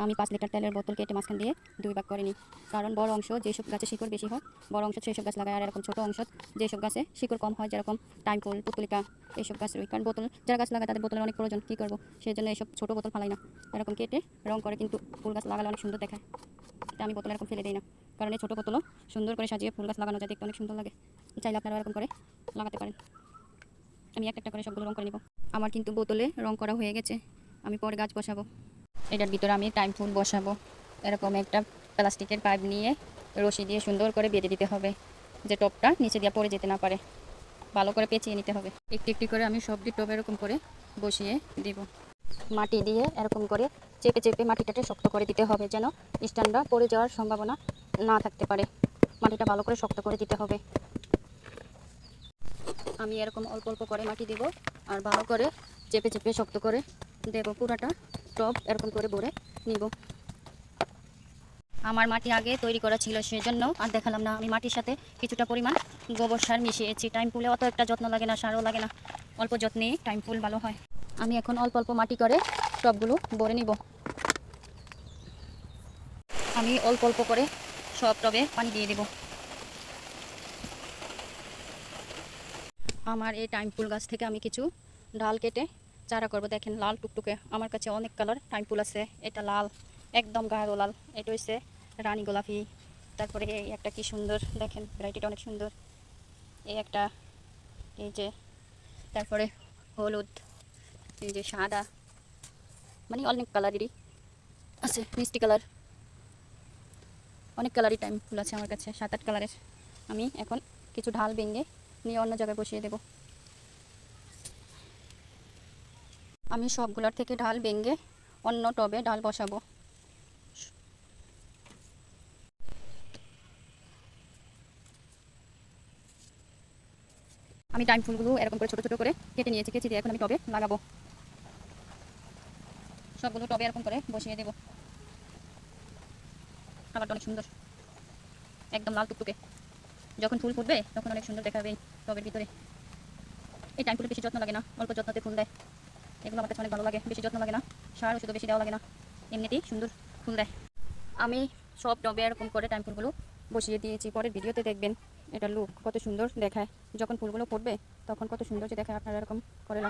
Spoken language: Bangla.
আমি 5 লিটার তেলের বোতল কেটে মাঝখান দিয়ে 2 ভাগ করে নিই। কারণ বড় অংশ যেসব গাছে শিকড় বেশি হয় বড় অংশ সেসব গাছ লাগায়, আর এরকম ছোট অংশ যেসব গাছে শিকড় কম হয়, যেরকম টাইম ফুল, পুতুলিকা এইসব গাছ রই। কারণ বোতল যারা গাছ লাগায় তাদের বোতলের অনেক প্রয়োজন, কী করবো, সেই জন্য এইসব ছোটো বোতল ফালাই না, এরকম কেটে রং করে কিন্তু ফুল গাছ লাগালে অনেক সুন্দর দেখায়। এটা আমি বোতল এরকম ফেলে দিই না, কারণ এই ছোটো বোতলও সুন্দর করে সাজিয়ে ফুল গাছ লাগানো যায়, দেখতে অনেক সুন্দর লাগে। চাইলে আপনারা এরকম করে লাগাতে পারেন। আমি একটা করে সবগুলো রং করে নিব। আমার কিন্তু বোতলে রং করা হয়ে গেছে, আমি পরে গাছ বসাবো। এটার ভিতরে আমি টাইম ফুল বসাবো। এরকম একটা প্লাস্টিকের পাইপ নিয়ে রশি দিয়ে সুন্দর করে বেঁধে দিতে হবে, যে টপটা নিচে দিয়ে পড়ে যেতে না পারে। ভালো করে পেঁচিয়ে নিতে হবে। একটি একটি করে আমি সবটি টব এরকম করে বসিয়ে দিব। মাটি দিয়ে এরকম করে চেপে চেপে মাটিটাকে শক্ত করে দিতে হবে, যেন স্ট্যান্ডটা পড়ে যাওয়ার সম্ভাবনা না থাকতে পারে। মাটিটা ভালো করে শক্ত করে দিতে হবে। আমি এরকম অল্প অল্প করে মাটি দিব আর ভালো করে চেপে চেপে শক্ত করে দেব। পুরাটা টব এরকম করে ভরে নিব। আমার মাটি আগে তৈরি করা ছিল, সেজন্য আর দেখালাম না। আমি মাটির সাথে কিছুটা পরিমাণ গোবর সার মিশিয়েছি। টাইম ফুলে অত একটা যত্ন লাগে না, সারও লাগে না, অল্প যত্নেই টাইম ফুল ভালো হয়। আমি এখন অল্প অল্প মাটি করে টবগুলো ভরে নিব। আমি অল্প অল্প করে সব টবে পানি দিয়ে দেব। আমার এই টাইম ফুল গাছ থেকে আমি কিছু ডাল কেটে চারা করব। দেখেন লাল টুকটুকে, আমার কাছে অনেক কালার টাইম ফুল আছে। এটা লাল, একদম গাঢ় লাল। এটা হচ্ছে রানী গোলাপি। তারপরে এই একটা কি সুন্দর, দেখেন ভ্যারাইটিটা অনেক সুন্দর। এই একটা, এই যে, তারপরে হলুদ, এই যে সাদা, মানে অনেক কালারেরই আছে, মিষ্টি কালার, অনেক কালারই টাইম ফুল আছে আমার কাছে, 7-8 কালারের। আমি এখন কিছু ঢাল ভেঙে নিয়ে অন্য জায়গায় বসিয়ে দেব। আমি সবগুলোর থেকে ঢাল ভেঙে অন্য টবে ডাল বসাবো। আমি টাইম ফুলগুলো এরকম করে ছোট ছোট করে কেটে নিয়েছি, কেচি দিয়ে এখন আমি টবে লাগাবো। সবগুলো টবে এরকম করে বসিয়ে দেব। খাবারটা অনেক সুন্দর, একদম লাল টুকটুকে। যখন ফুল ফুটবে তখন অনেক সুন্দর দেখাবে এই টবের ভিতরে। এই টাইম ফুলে বেশি যত্ন লাগে না, অল্প যত্নতে ফুল দেয়। এগুলো আমার কাছে অনেক ভালো লাগে, বেশি যত্ন লাগে না, সার ওষুধ বেশি দেওয়া লাগে না, এমনিতেই সুন্দর ফুল দেয়। আমি সব টবে এরকম করে টাইম ফুলগুলো বসিয়ে দিয়েছি। পরের ভিডিওতে দেখবেন এটা লুক কত সুন্দর দেখায়। যখন ফুলগুলো ফুটবে তখন কত সুন্দর যে দেখায়, আপনারা এরকম করে